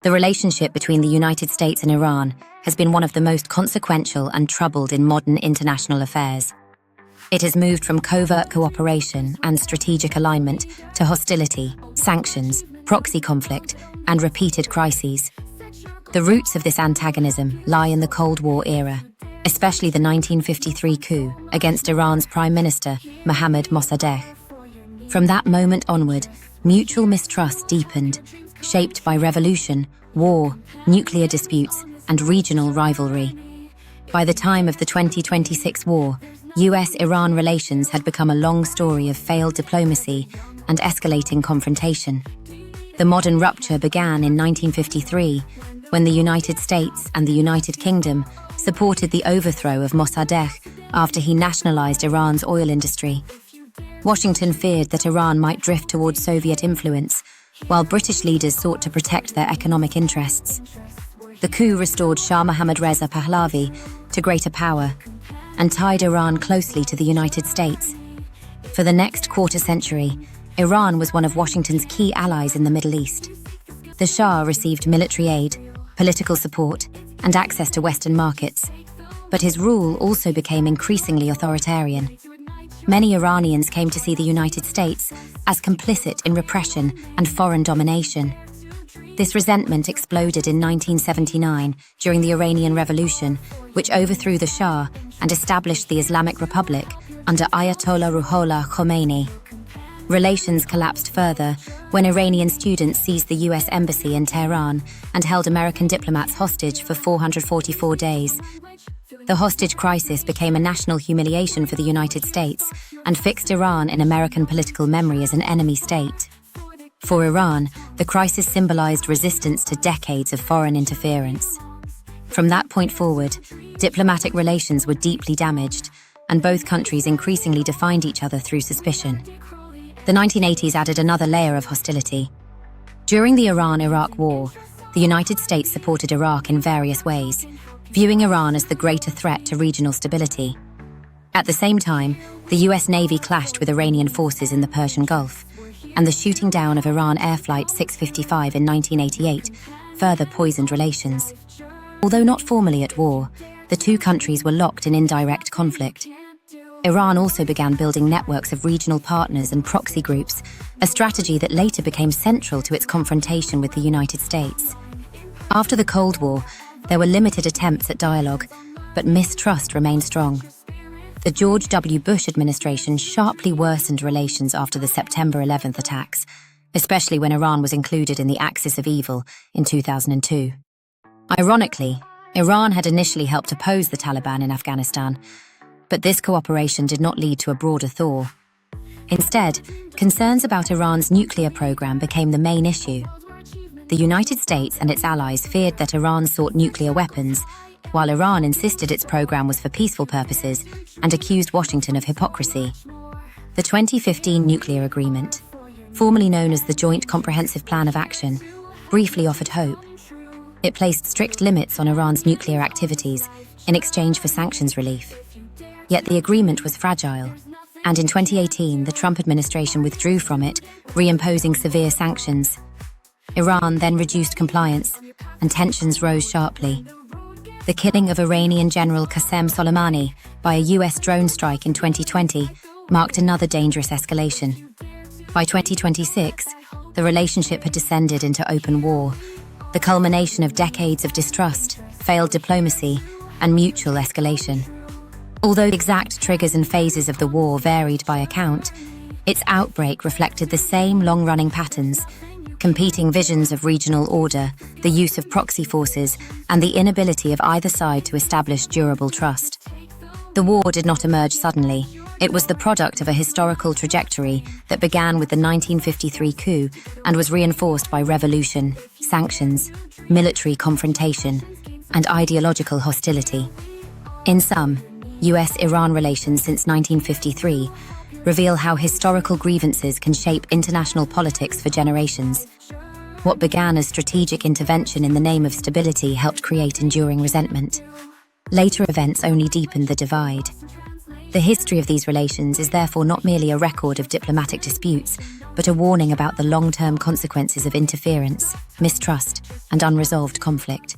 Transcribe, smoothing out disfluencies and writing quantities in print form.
The relationship between the United States and Iran has been one of the most consequential and troubled in modern international affairs. It has moved from covert cooperation and strategic alignment to hostility, sanctions, proxy conflict, and repeated crises. The roots of this antagonism lie in the Cold War era, especially the 1953 coup against Iran's Prime Minister, Mohammad Mossadegh. From that moment onward, mutual mistrust deepened, shaped by revolution, war, nuclear disputes, and regional rivalry. By the time of the 2026 war, US-Iran relations had become a long story of failed diplomacy and escalating confrontation. The modern rupture began in 1953, when the United States and the United Kingdom supported the overthrow of Mossadegh after he nationalized Iran's oil industry. Washington feared that Iran might drift towards Soviet influence, while British leaders sought to protect their economic interests. The coup restored Shah Mohammad Reza Pahlavi to greater power and tied Iran closely to the United States. For the next quarter century, Iran was one of Washington's key allies in the Middle East. The Shah received military aid, political support, and access to Western markets, but his rule also became increasingly authoritarian. Many Iranians came to see the United States as complicit in repression and foreign domination. This resentment exploded in 1979 during the Iranian Revolution, which overthrew the Shah and established the Islamic Republic under Ayatollah Ruhollah Khomeini. Relations collapsed further when Iranian students seized the US embassy in Tehran and held American diplomats hostage for 444 days. The hostage crisis became a national humiliation for the United States and fixed Iran in American political memory as an enemy state. For Iran, the crisis symbolized resistance to decades of foreign interference. From that point forward, diplomatic relations were deeply damaged, and both countries increasingly defined each other through suspicion. The 1980s added another layer of hostility. During the Iran-Iraq War, the United States supported Iraq in various ways, viewing Iran as the greater threat to regional stability. At the same time, the US Navy clashed with Iranian forces in the Persian Gulf, and the shooting down of Iran Air Flight 655 in 1988 further poisoned relations. Although not formally at war, the two countries were locked in indirect conflict. Iran also began building networks of regional partners and proxy groups, a strategy that later became central to its confrontation with the United States. After the Cold War, there were limited attempts at dialogue, but mistrust remained strong. The George W. Bush administration sharply worsened relations after the September 11th attacks, especially when Iran was included in the Axis of Evil in 2002. Ironically, Iran had initially helped oppose the Taliban in Afghanistan, but this cooperation did not lead to a broader thaw. Instead, concerns about Iran's nuclear program became the main issue. The United States and its allies feared that Iran sought nuclear weapons, while Iran insisted its program was for peaceful purposes and accused Washington of hypocrisy. The 2015 nuclear agreement, formerly known as the Joint Comprehensive Plan of Action, briefly offered hope. It placed strict limits on Iran's nuclear activities in exchange for sanctions relief. Yet the agreement was fragile, and in 2018 the Trump administration withdrew from it, reimposing severe sanctions. Iran then reduced compliance, and tensions rose sharply. The killing of Iranian General Qasem Soleimani by a US drone strike in 2020 marked another dangerous escalation. By 2026, the relationship had descended into open war, the culmination of decades of distrust, failed diplomacy, and mutual escalation. Although the exact triggers and phases of the war varied by account, its outbreak reflected the same long-running patterns: competing visions of regional order, the use of proxy forces, and the inability of either side to establish durable trust. The war did not emerge suddenly. It was the product of a historical trajectory that began with the 1953 coup and was reinforced by revolution, sanctions, military confrontation, and ideological hostility. In sum, US-Iran relations since 1953 reveal how historical grievances can shape international politics for generations. What began as strategic intervention in the name of stability helped create enduring resentment. Later events only deepened the divide. The history of these relations is therefore not merely a record of diplomatic disputes, but a warning about the long-term consequences of interference, mistrust, and unresolved conflict.